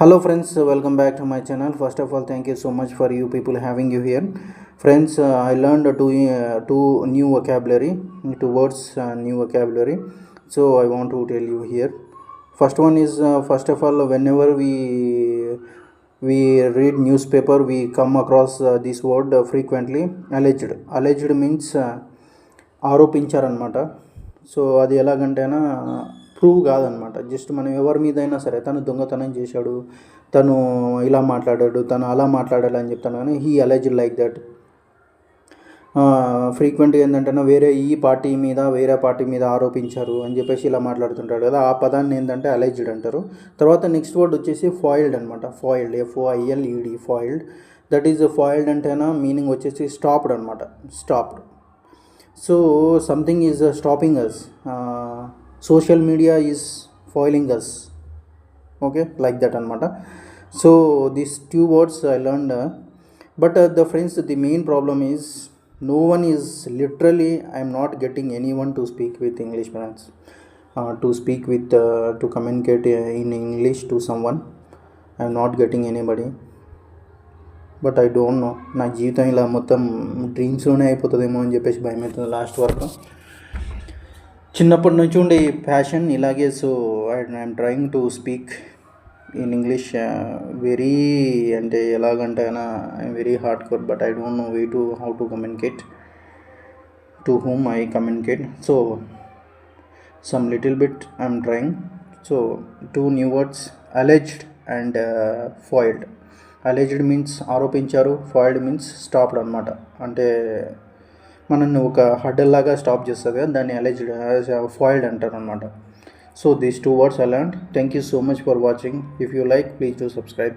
Hello friends, welcome back to my channel. First of all, thank you so much for you people having you here. Friends, I learned two new vocabulary, two words, new vocabulary. So I want to tell you here. First one is first of all, whenever we read newspaper, we come across this word frequently. Alleged. Alleged means ఆరోపించారనమాట. So అది ఎలాగంటేనా prove కాదనమాట. Just మనం ఎవరి మీదైనా సరే తను దొంగతనం చేశాడు, తను ఇలా మాట్లాడాడు, తను అలా మాట్లాడాడు అని చెప్తాను, కానీ హీ అలెజ్డ్ లైక్ దట్. ఫ్రీక్వెంట్గా ఏంటంటే వేరే పార్టీ మీద ఆరోపించారు అని చెప్పేసి ఇలా మాట్లాడుతుంటాడు కదా, ఆ పదాన్ని ఏంటంటే అలెజ్డ్ అంటారు. తర్వాత నెక్స్ట్ వర్డ్ వచ్చేసి ఫాయిల్డ్ అనమాట. Foiled, FOILED, foiled. That is foiled అంటేనా మీనింగ్ వచ్చేసి స్టాప్డ్ అనమాట. Stopped. So something is stopping us. Social media is foiling us. Okay, like that అనమాట. So these two words I learned. But the friends, the main problem is no one is literally, I am not getting anyone to speak with English, friends. To speak with, to communicate in English to someone, I am not getting anybody. But I don't know, నా జీవితం ఇలా మొత్తం డ్రీమ్స్లోనే అయిపోతుందేమో అని చెప్పేసి భయం అవుతుంది last వరకు. చిన్నప్పటి నుంచి ఉండే ఈ ప్యాషన్ ఇలాగే. So I'm trying to speak in English very, అంటే ఎలాగంటే I'm very hard core, but I don't know how to communicate, to whom I communicate. So some little bit I'm trying. So two new words, alleged and foiled. Alleged means ఆరోపించారు, foiled means stopped అనమాట. అంటే మనల్ని ఒక హడ్డల్ లాగా stop చేస్తుంది కదా, దాన్ని alleged, foiled అంటారు అనమాట. So these two words I learned. Thank you so much for watching. If you like, please do subscribe.